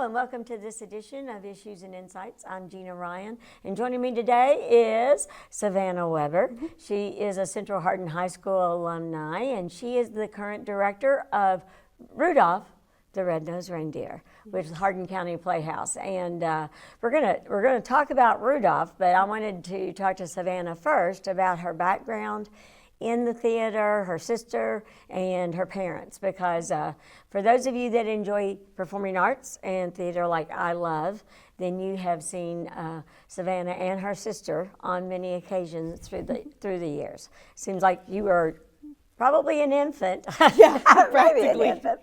and welcome to this edition of Issues and Insights. I'm Gina Ryan, and joining me today is Savannah Weber. She is a Central Hardin High School alumni, and she is the current director of Rudolph the Red-Nosed Reindeer, which is Hardin County Playhouse. And we're gonna talk about Rudolph, but I wanted to talk to Savannah first about her background in the theater, her sister, and her parents, because for those of you that enjoy performing arts and theater like I love, then you have seen Savannah and her sister on many occasions through the years. Seems like you were probably an infant, yeah, practically an infant,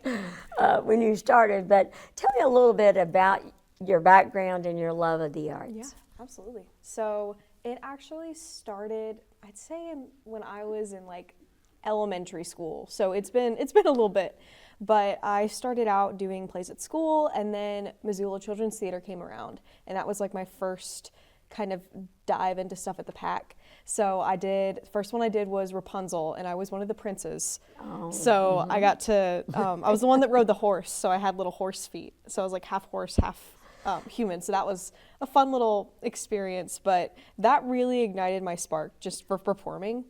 when you started. But tell me a little bit about your background and your love of the arts. Yeah, absolutely. So it actually started, I'd say, when I was in like elementary school. So it's been a little bit, but I started out doing plays at school, and then Missoula Children's Theater came around, and that was like my first kind of dive into stuff at the PAC. So first one I did was Rapunzel, and I was one of the princes. Oh. So I got to, I was the one that rode the horse, so I had little horse feet. So I was like half horse, half human. So that was a fun little experience, but that really ignited my spark just for performing.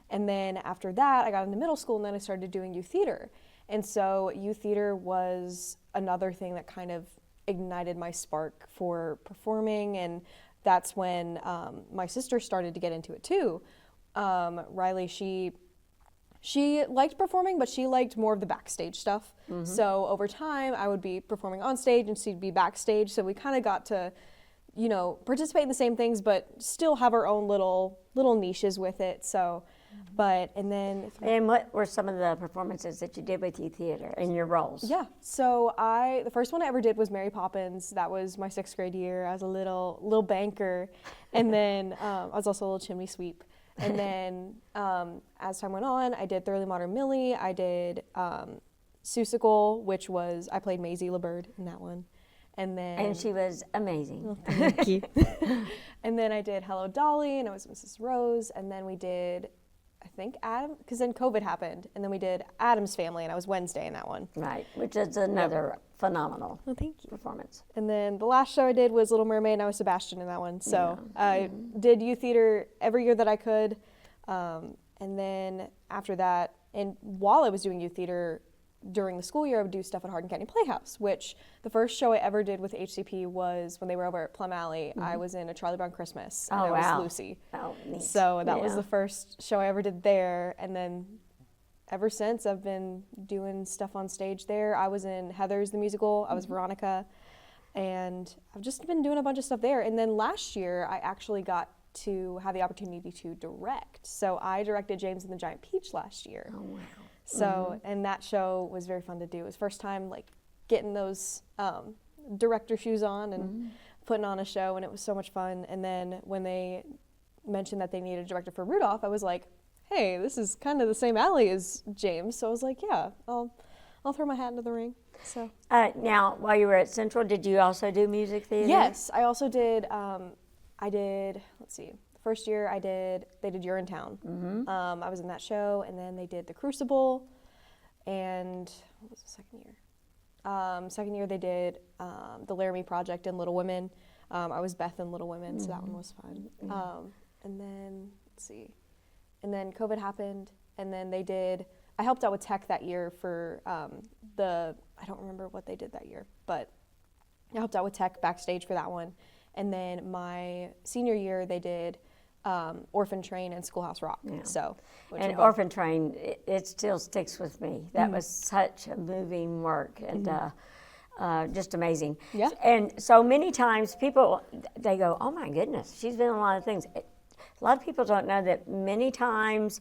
And then after that, I got into middle school, and then I started doing youth theater. And so youth theater was another thing that kind of ignited my spark for performing, and that's when my sister started to get into it too. Riley, she liked performing, but she liked more of the backstage stuff. So over time, I would be performing on stage and she'd be backstage. So we kind of got to, participate in the same things, but still have our own little niches with it. So, and what were some of the performances that you did with youth theater and your roles? Yeah, so the first one I ever did was Mary Poppins. That was my 6th grade year. I was a little banker, and then I was also a little chimney sweep. And then as time went on, I did Thoroughly Modern Millie. I did Seussical, which was, I played Maisie LeBird in that one. And she was amazing. Well, thank you. And then I did Hello Dolly, and I was Mrs. Rose. And then we did, I think, Adam, because then COVID happened. And then we did Adam's Family, and I was Wednesday in that one. Right, which is another phenomenal performance. And then the last show I did was Little Mermaid, and I was Sebastian in that one. So I did youth theater every year that I could. And then after that, and while I was doing youth theater during the school year, I would do stuff at Hardin County Playhouse, which the first show I ever did with HCP was when they were over at Plum Alley. I was in A Charlie Brown Christmas, and I was Lucy. Oh, neat. So that was the first show I ever did there. And then ever since, I've been doing stuff on stage there. I was in Heathers the musical. I was Veronica, and I've just been doing a bunch of stuff there. And then last year, I actually got to have the opportunity to direct. So I directed James and the Giant Peach last year. Oh, wow. So, and that show was very fun to do. It was first time like getting those director shoes on and putting on a show, and it was so much fun. And then when they mentioned that they needed a director for Rudolph, I was like, hey, this is kind of the same alley as James. So I was like, yeah, I'll throw my hat into the ring. So now, while you were at Central, did you also do music theater? Yes, I also did. Let's see. First year they did Urinetown. I was in that show, and then they did The Crucible, and what was the second year? Second year they did The Laramie Project and Little Women. I was Beth in Little Women, so that one was fun. And then, let's see, and then COVID happened, and then I helped out with tech that year for I don't remember what they did that year, but I helped out with tech backstage for that one. And then my senior year, they did Orphan Train and Schoolhouse Rock. Yeah. So, and Orphan Train, it still sticks with me. That was such a moving work, and just amazing. Yeah. And so many times people, they go, oh my goodness, she's been in a lot of things. A lot of people don't know that many times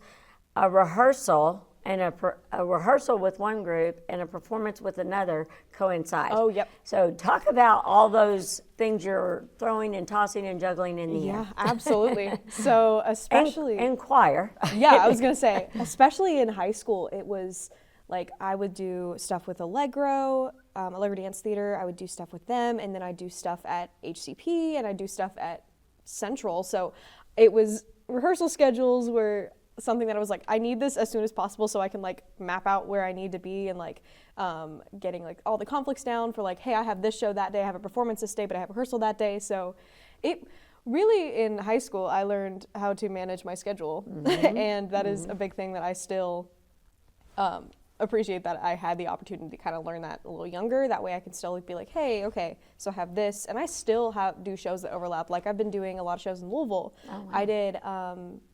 a rehearsal and a rehearsal with one group and a performance with another coincide. Oh, yep. So talk about all those things you're throwing and tossing and juggling in the air. Yeah, absolutely. So especially and choir. Yeah, I was gonna say, especially in high school, it was like I would do stuff with Allegro Dance Theater. I would do stuff with them, and then I'd do stuff at HCP, and I'd do stuff at Central. So it was rehearsal schedules were something that I was like, I need this as soon as possible so I can like map out where I need to be and like getting like all the conflicts down for like, hey, I have this show that day, I have a performance this day, but I have rehearsal that day. So it really, in high school, I learned how to manage my schedule. And that is a big thing that I still appreciate, that I had the opportunity to kind of learn that a little younger. That way I can still be like, hey, okay, so I have this. And I still do shows that overlap. Like I've been doing a lot of shows in Louisville. Oh, wow. I did,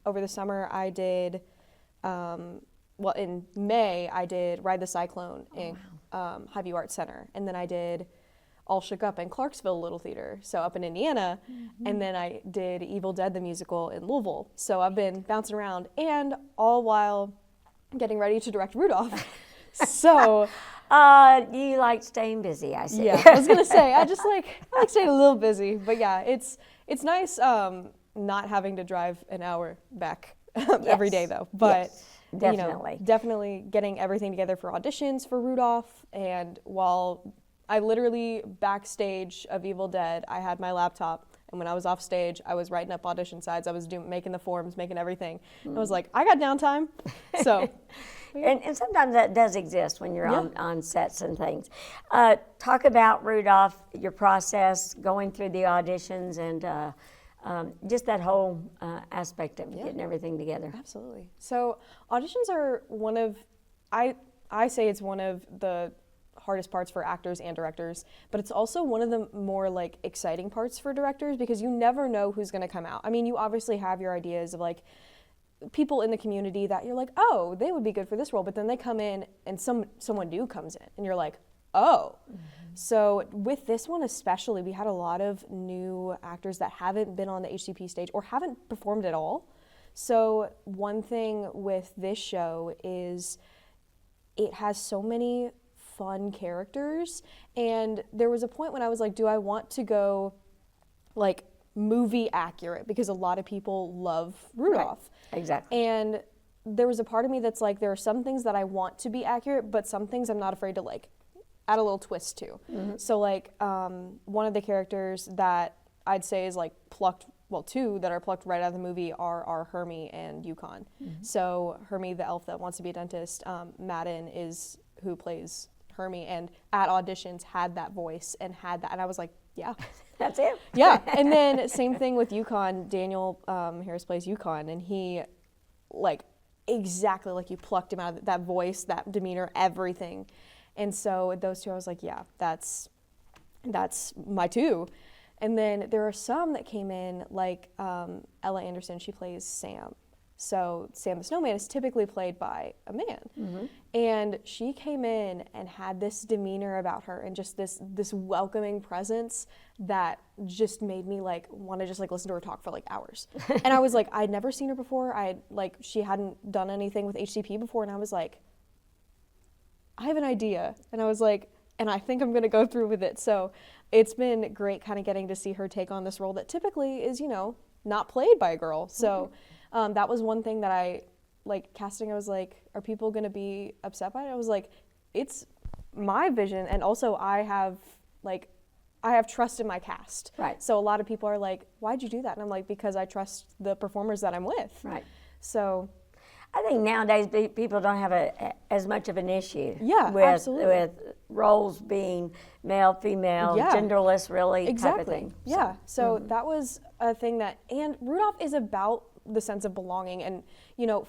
over the summer, I did, well, in May, I did Ride the Cyclone in Highview Arts Center. And then I did All Shook Up in Clarksville Little Theater, so up in Indiana. And then I did Evil Dead the Musical in Louisville. So I've been bouncing around, and all while getting ready to direct Rudolph. So you like staying busy, I see. yeah, I was gonna say I like staying a little busy, but yeah, it's nice not having to drive an hour back every day though. But definitely, definitely getting everything together for auditions for Rudolph. And while I literally backstage of Evil Dead, I had my laptop. And when I was off stage, I was writing up audition sides. I was making the forms, making everything. And I was like, I got downtime. So, yeah. And sometimes that does exist when you're on sets and things. Talk about Rudolph, your process, going through the auditions, and just that whole aspect of getting everything together. Absolutely. So auditions are one of, I say it's one of the hardest parts for actors and directors, but it's also one of the more like exciting parts for directors, because you never know who's going to come out. I mean, you obviously have your ideas of like people in the community that you're like, oh, they would be good for this role, but then they come in and someone new comes in and you're like, oh. So with this one especially, we had a lot of new actors that haven't been on the HCP stage or haven't performed at all. So one thing with this show is it has so many fun characters, and there was a point when I was like, do I want to go like movie accurate, because a lot of people love Rudolph. Right. Exactly. And there was a part of me that's like, there are some things that I want to be accurate, but some things I'm not afraid to like add a little twist to. So like one of the characters that I'd say is like plucked, well, two that are plucked right out of the movie are Hermie and Yukon. So Hermie, the elf that wants to be a dentist, Madden is who plays Hermie, and at auditions had that voice and had that, and I was like, yeah, that's it. Yeah. And then same thing with Yukon. Daniel Harris plays Yukon, and he like exactly like you plucked him out of that voice, that demeanor, everything. And so those two, I was like, yeah, that's my two. And then there are some that came in, like Ella Anderson, she plays Sam. So Sam the Snowman is typically played by a man. And she came in and had this demeanor about her and just this welcoming presence that just made me like want to just like listen to her talk for like hours. And I was like, I'd never seen her before. She hadn't done anything with HCP before, and I was like, I have an idea. And I was like, and I think I'm gonna go through with it. So it's been great kind of getting to see her take on this role that typically is, not played by a girl. So that was one thing that I, like casting, I was like, are people gonna be upset by it? I was like, it's my vision, and also I have trust in my cast. Right. So a lot of people are like, why'd you do that? And I'm like, because I trust the performers that I'm with. Right. So I think nowadays people don't have as much of an issue with roles being male, female, genderless, really, type of thing. Yeah. So that was a thing and Rudolph is about the sense of belonging and,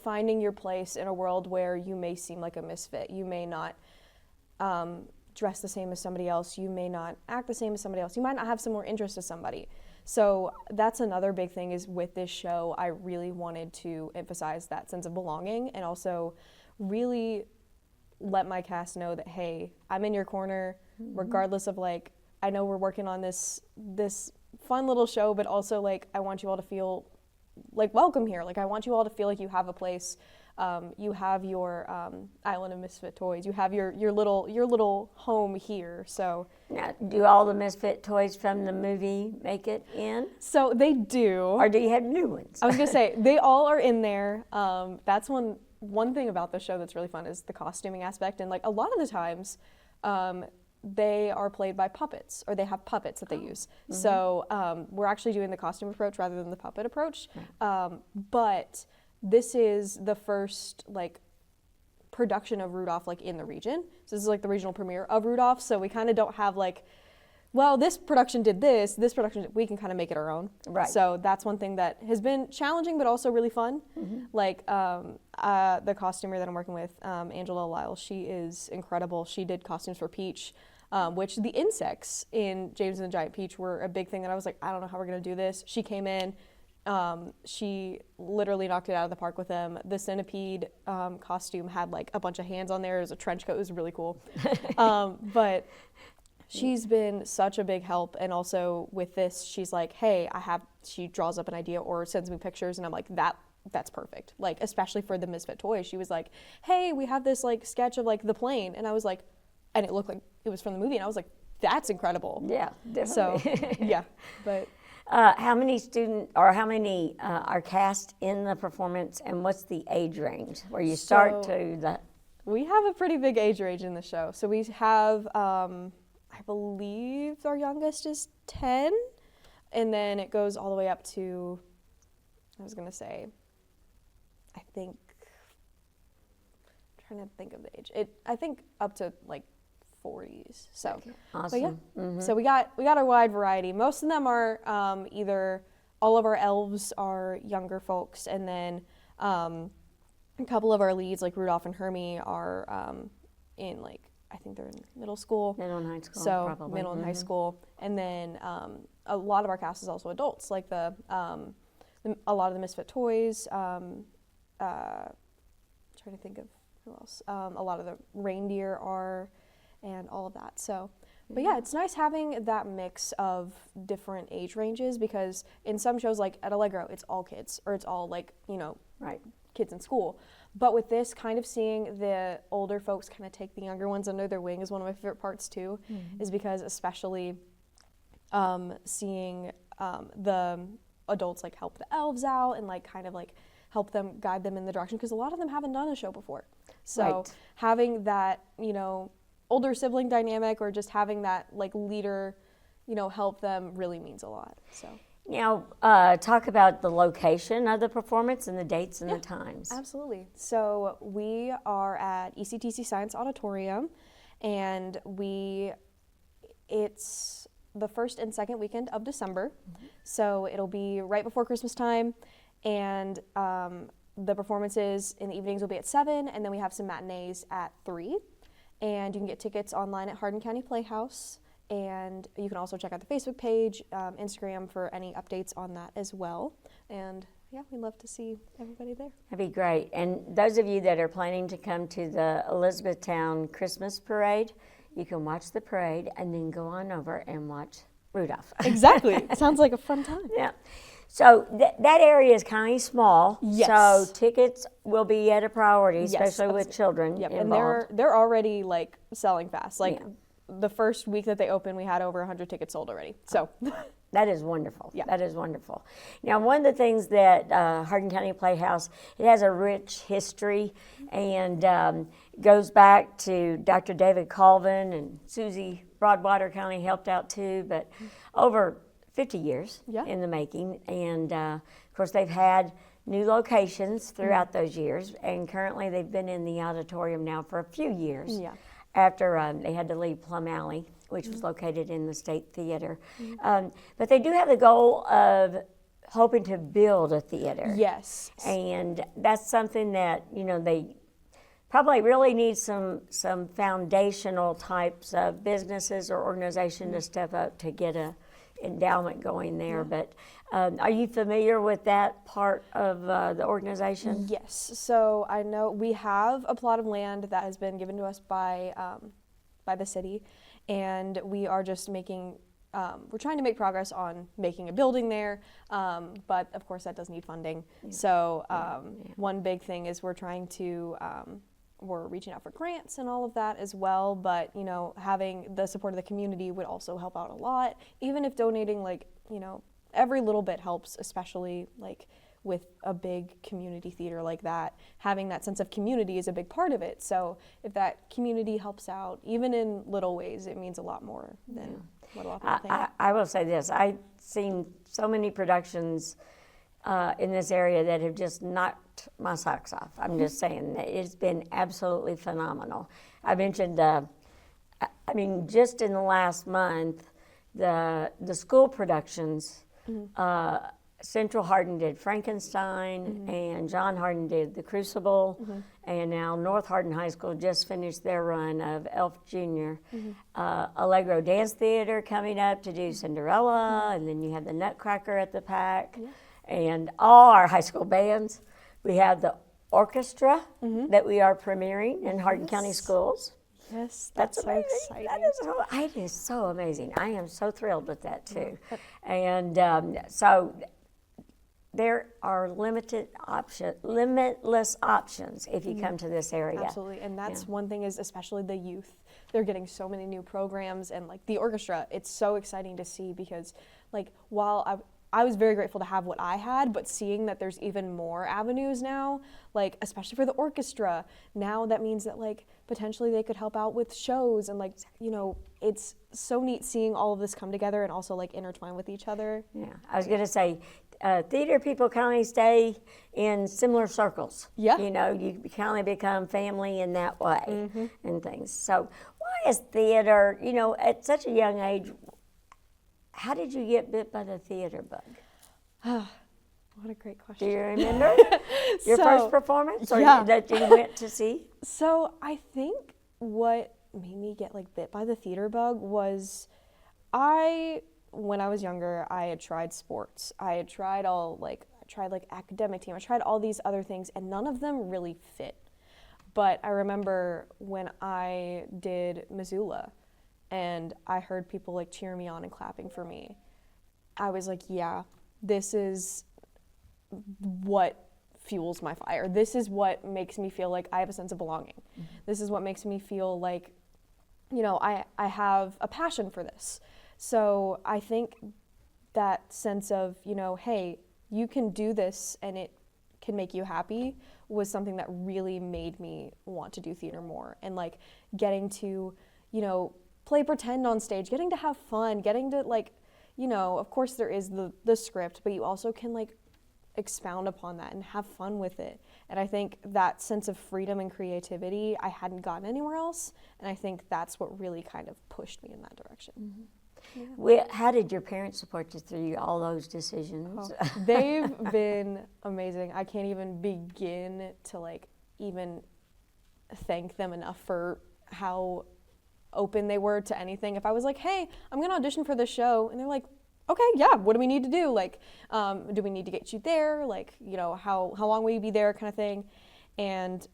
finding your place in a world where you may seem like a misfit. You may not dress the same as somebody else. You may not act the same as somebody else. You might not have similar interests as somebody. So that's another big thing is with this show, I really wanted to emphasize that sense of belonging and also really let my cast know that, hey, I'm in your corner, regardless of I know we're working on this fun little show, but also I want you all to feel welcome here. I want you all to feel like you have a place. You have your island of misfit toys. You have your little home here. So now, do all the misfit toys from the movie make it in? So they do. Or do you have new ones? I was gonna say they all are in there. That's one thing about the show that's really fun is the costuming aspect, and a lot of the times, they are played by puppets, or they have puppets that they use. So we're actually doing the costume approach rather than the puppet approach. But this is the first production of Rudolph like in the region. So this is like the regional premiere of Rudolph. So we kind of don't have like, well, this production did this production, we can kind of make it our own. Right. So that's one thing that has been challenging, but also really fun. Like the costumer that I'm working with, Angela Lyle, she is incredible. She did costumes for Peach, which the insects in James and the Giant Peach were a big thing that I was like, I don't know how we're gonna do this. She came in, she literally knocked it out of the park with them. The centipede costume had like a bunch of hands on there. It was a trench coat. It was really cool. But she's been such a big help. And also with this, she's like, hey, she draws up an idea or sends me pictures. And I'm like, that's perfect. Like, especially for the Misfit toys. She was like, hey, we have this like sketch of like the plane. And I was like, and it looked like it was from the movie. And I was like, that's incredible. Yeah, definitely. So, yeah, but. How many are cast in the performance, and what's the age range where you start to the? We have a pretty big age range in the show. So we have, I believe our youngest is 10, and then it goes all the way up to, I was gonna say, I think, I'm trying to think of the age. I think up to like 40s. So, Awesome. But yeah. So we got a wide variety. Most of them are either all of our elves are younger folks, and then a couple of our leads like Rudolph and Hermie are in like, I think they're in middle school. Middle and high school, so probably. middle and high school, and then a lot of our cast is also adults, like a lot of the Misfit toys. Trying to think of who else. A lot of the reindeer are, and all of that. So, but yeah, it's nice having that mix of different age ranges, because in some shows like at Allegro, it's all kids, or it's all like, Right. kids in school. But with this, kind of seeing the older folks kind of take the younger ones under their wing is one of my favorite parts too, is because especially seeing the adults like help the elves out and like kind of like help them, guide them in the direction, because a lot of them haven't done a show before. So Right. having that, older sibling dynamic, or just having that like leader, help them really means a lot. So. Now, talk about the location of the performance and the dates and the times. Absolutely. So we are at ECTC Science Auditorium, and it's the first and second weekend of December. So it'll be right before Christmas time, and the performances in the evenings will be at 7, and then we have some matinees at 3. And you can get tickets online at Hardin County Playhouse. And you can also check out the Facebook page, Instagram for any updates on that as well. And yeah, we'd love to see everybody there. That'd be great. And those of you that are planning to come to the Elizabethtown Christmas Parade, you can watch the parade and then go on over and watch Rudolph. Exactly. Sounds like a fun time. Yeah. So that area is kind of small. Yes. So tickets will be at a priority, Yes, especially with children Yep. involved. And they're already like selling fast. Like the first week that they opened, we had over 100 tickets sold already. So That is wonderful. Yeah. That is wonderful. Now, one of the things that Hardin County Playhouse, it has a rich history, and goes back to Dr. David Colvin, and Susie Broadwater County helped out too, but over 50 years in the making. And of course, they've had new locations throughout those years, and currently they've been in the auditorium now for a few years after they had to leave Plum Alley, which was located in the State Theater. But they do have the goal of hoping to build a theater. yes. And that's something that, they probably really need some foundational types of businesses or organization to step up to get a endowment going there. But are you familiar with that part of the organization? Yes. So I know we have a plot of land that has been given to us by the city, and we are just making. We're trying to make progress on making a building there, but of course that does need funding. So one big thing is we're trying to. We're reaching out for grants and all of that as well, but having the support of the community would also help out a lot. Even if donating every little bit helps, especially like with a big community theater like that. Having that sense of community is a big part of it. So if that community helps out, even in little ways, it means a lot more than what a lot of people think. I will say this, I've seen so many productions in this area that have just not laughed my socks off. I'm just saying that it's been absolutely phenomenal. I mentioned, just in the last month, the school productions. Central Hardin did Frankenstein, and John Hardin did The Crucible, and now North Hardin High School just finished their run of Elf Jr. Allegro Dance Theater coming up to do Cinderella, and then you have the Nutcracker at the Pack, and all our high school bands. We have the orchestra that we are premiering in Hardin County Schools. Yes, That's so amazing. exciting. It is so amazing. I am so thrilled with that too. And so there are limitless options if you come to this area. Absolutely, and that's one thing is especially the youth. They're getting so many new programs, and like the orchestra, it's so exciting to see because like while I was very grateful to have what I had, but seeing that there's even more avenues now, like especially for the orchestra, now that means that like potentially they could help out with shows and like, it's so neat seeing all of this come together and also like intertwine with each other. Yeah, I was going to say, theater people kind of stay in similar circles. Yeah. You kind of become family in that way and things. So why is theater, at such a young age, how did you get bit by the theater bug? What a great question. Do you remember your So, first performance or yeah. that you went to see? So I think what made me get like bit by the theater bug was when I was younger, I had tried sports. I had tried academic team. I tried all these other things and none of them really fit. But I remember when I did Missoula and I heard people like cheer me on and clapping for me, I was like, yeah, this is what fuels my fire. This is what makes me feel like I have a sense of belonging. This is what makes me feel like, I have a passion for this. So I think that sense of, hey, you can do this and it can make you happy was something that really made me want to do theater more. And like getting to, play pretend on stage, getting to have fun, getting to like, of course there is the script, but you also can like expound upon that and have fun with it. And I think that sense of freedom and creativity I hadn't gotten anywhere else. And I think that's what really kind of pushed me in that direction. How did your parents support you through all those decisions? They've been amazing. I can't even begin to like even thank them enough for how open they were to anything. If I was like, hey, I'm gonna audition for this show, and they're like, okay, yeah, what do we need to do? Like, do we need to get you there? Like, how long will you be there kind of thing? And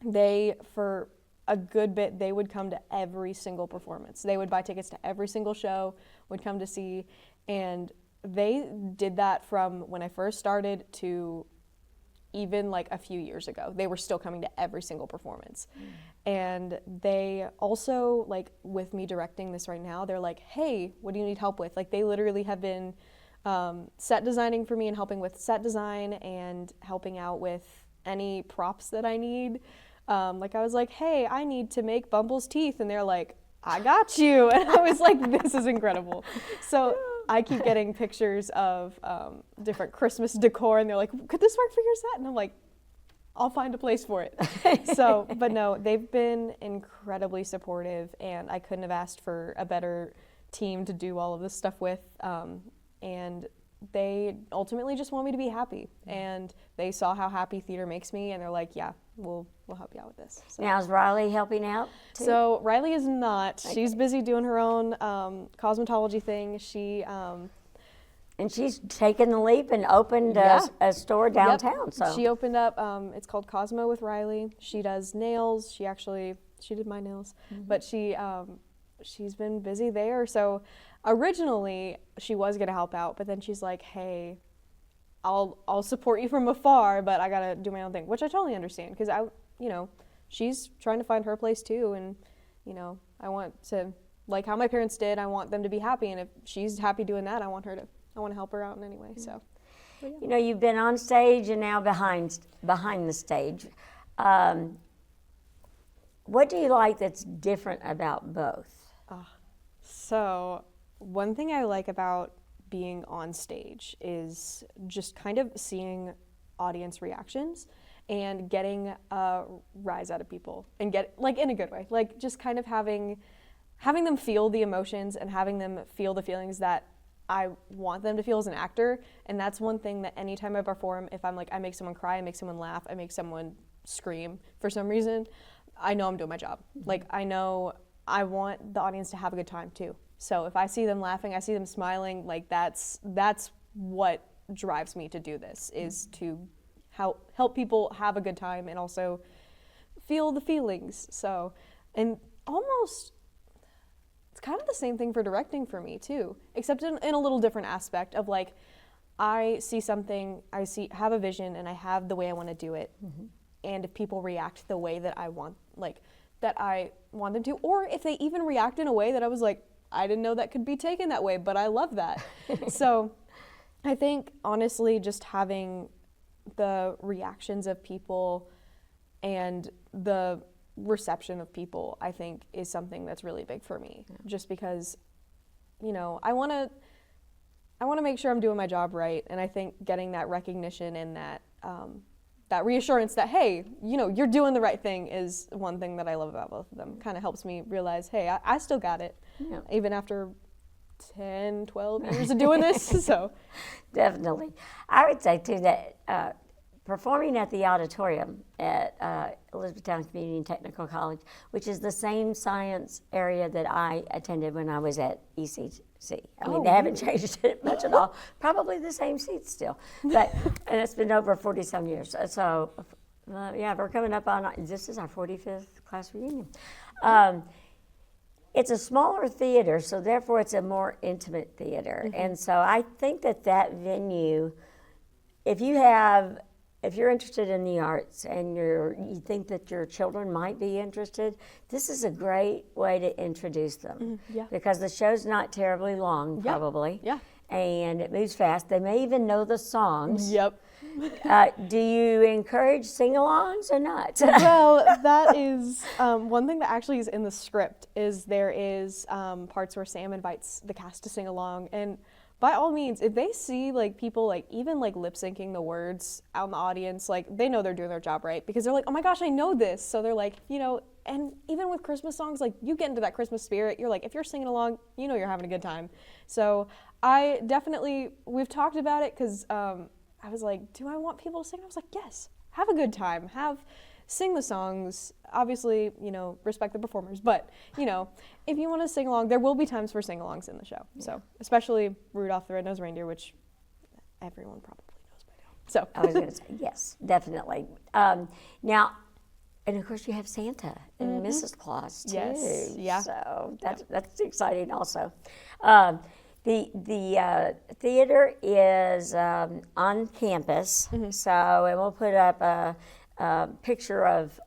they, for a good bit, they would come to every single performance. They would buy tickets to every single show, would come to see, and they did that from when I first started to even like a few years ago. They were still coming to every single performance. And they also, like with me directing this right now, they're like, hey, what do you need help with? Like they literally have been set designing for me and helping with set design and helping out with any props that I need. Like I was like, hey, I need to make Bumble's teeth. And they're like, I got you. And I was like, this is incredible. So I keep getting pictures of different Christmas decor, and they're like, could this work for your set? And I'm like, I'll find a place for it. So, but no, they've been incredibly supportive, and I couldn't have asked for a better team to do all of this stuff with. And they ultimately just want me to be happy, and they saw how happy theater makes me, and they're like, yeah, we'll help you out with this. So. Now, is Riley helping out too? So Riley is not. Okay. She's busy doing her own cosmetology thing. And she's taken the leap and opened a store downtown. Yep. So she opened up. It's called Cosmo with Riley. She does nails. She did my nails, but she's been busy there. So originally she was gonna help out, but then she's like, hey, I'll support you from afar, but I gotta do my own thing, which I totally understand, because she's trying to find her place too, and I want to, like how my parents did, I want them to be happy, and if she's happy doing that, I want to help her out in any way. So, yeah. You've been on stage and now behind the stage. What do you like that's different about both? So one thing I like about being on stage is just kind of seeing audience reactions and getting a rise out of people, and get, like, in a good way, like, just kind of having them feel the emotions and having them feel the feelings that I want them to feel as an actor. And that's one thing that anytime I perform, if I'm like, I make someone cry, I make someone laugh, I make someone scream for some reason, I know I'm doing my job. Like, I know I want the audience to have a good time too. So if I see them laughing, I see them smiling, like, that's what drives me to do this, is to help people have a good time and also feel the feelings. So, and almost, it's kind of the same thing for directing for me too, except in a little different aspect of, like, I see something, have a vision, and I have the way I want to do it. And if people react the way that I want, like, that I want them to, or if they even react in a way that I was like, I didn't know that could be taken that way, but I love that. So I think, honestly, just having the reactions of people and the reception of people, I think, is something that's really big for me. Just because, you know, I want to make sure I'm doing my job right, and I think getting that recognition and that that reassurance that, hey, you know, you're doing the right thing, is one thing that I love about both of them. Kind of helps me realize, hey, I still got it, even after 10, 12 years of doing this. So Definitely. I would say, too, that performing at the auditorium at Elizabethtown Community and Technical College, which is the same science area that I attended when I was at HCEC. I mean, they haven't changed it much at all. Probably the same seats still, but and it's been over 40-some years. So, yeah, we're coming up on, this is our 45th class reunion. It's a smaller theater, so therefore it's a more intimate theater. And so I think that venue, if you're interested in the arts and you think that your children might be interested, this is a great way to introduce them. Because the show's not terribly long, probably. And it moves fast. They may even know the songs. Do you encourage sing-alongs or not? Well, that is one thing that actually is in the script. Is there is parts where Sam invites the cast to sing along, and by all means, if they see, like, people, like, even, like, lip syncing the words out in the audience, like, they know they're doing their job right, because they're like, oh my gosh, I know this. So they're like, you know, and even with Christmas songs, like, you get into that Christmas spirit. You're like, if you're singing along, you know you're having a good time. So I definitely, we've talked about it, because I was like, do I want people to sing? I was like, yes, have a good time. Sing the songs. Obviously, you know, respect the performers, but, you know, if you want to sing along, there will be times for sing-alongs in the show. So, especially Rudolph the Red-Nosed Reindeer, which everyone probably knows by now. So I was going to say, yes, definitely. Now, and of course you have Santa and Mrs. Claus too. Yes, yeah. So that's exciting also. The theater is on campus, so, and we'll put up a picture of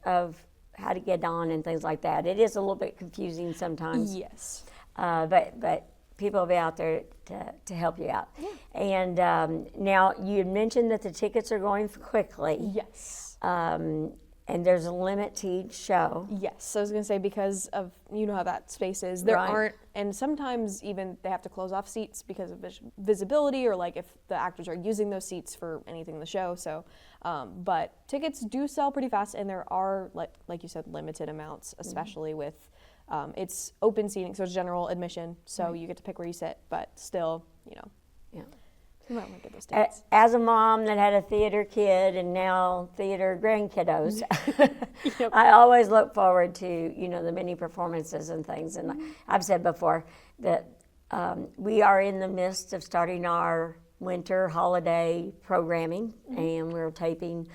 how to get on and things like that. It is a little bit confusing sometimes. Yes. But people will be out there to help you out. And now you had mentioned that the tickets are going quickly. Yes. And there's a limit to each show. Yes, I was going to say, because of, you know how that space is, there aren't, and sometimes even they have to close off seats because of visibility, or like if the actors are using those seats for anything in the show. So, but tickets do sell pretty fast, and there are, like you said, limited amounts, especially with, it's open seating, so it's general admission, so you get to pick where you sit, but still, you know. You might want to get those tickets. As a mom that had a theater kid and now theater grandkiddos, I always look forward to, you know, the mini performances and things. And I've said before that we are in the midst of starting our winter holiday programming, and we're taping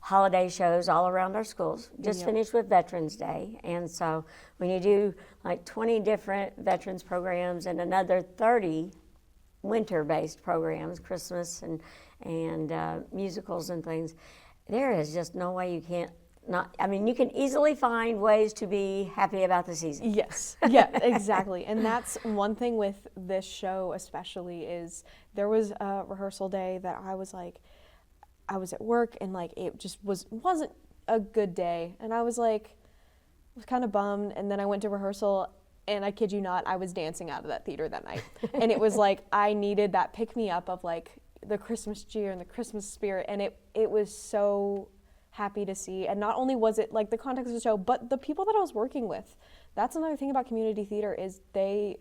holiday shows all around our schools. Just finished with Veterans Day, and so when you do like 20 different veterans programs and another 30 winter-based programs, Christmas and musicals and things, there is just no way you can't not. I mean, you can easily find ways to be happy about the season. Yes, yeah, exactly. And that's one thing with this show especially, is there was a rehearsal day that I was at work, and like it just wasn't a good day, and I was kind of bummed, and then I went to rehearsal. And I kid you not, I was dancing out of that theater that night. And it was like, I needed that pick-me-up of like, the Christmas cheer and the Christmas spirit, and it was so happy to see. And not only was it like the context of the show, but the people that I was working with. That's another thing about community theater is they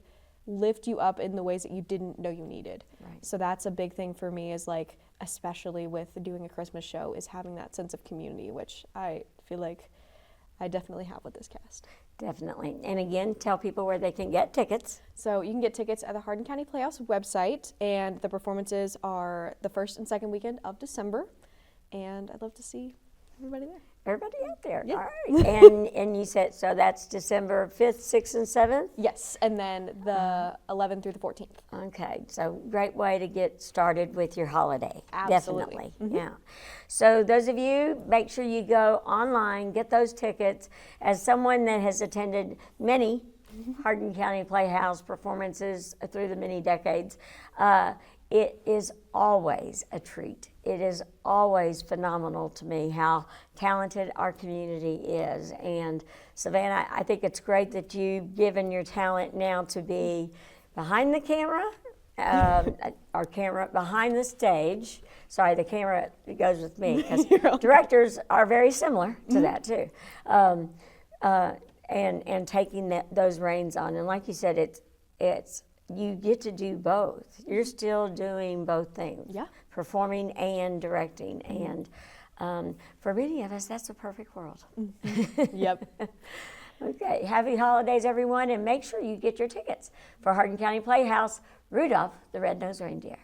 lift you up in the ways that you didn't know you needed. Right. So that's a big thing for me is like, especially with doing a Christmas show, is having that sense of community, which I feel like I definitely have with this cast. Definitely. And again, tell people where they can get tickets. So you can get tickets at the Hardin County Playhouse website, and the performances are the first and second weekend of December, and I'd love to see everybody there. Everybody out there. Yeah. All right. And you said, so that's December 5th, 6th, and 7th? Yes, and then the 11th through the 14th. Okay, so great way to get started with your holiday. Absolutely. Definitely, Mm-hmm. yeah. So those of you, make sure you go online, get those tickets. As someone that has attended many Hardin County Playhouse performances through the many decades, it is always a treat. It is always phenomenal to me how talented our community is. And Savannah, I think it's great that you've given your talent now to be behind the camera, our camera behind the stage. Sorry, the camera goes with me because directors are very similar to that too. And taking those reins on. And like you said, it's you get to do both. You're still doing both things. Yeah. Performing and directing. And for many of us, that's a perfect world. Yep. Okay, happy holidays, everyone, and make sure you get your tickets for Hardin County Playhouse, Rudolph the Red-Nosed Reindeer.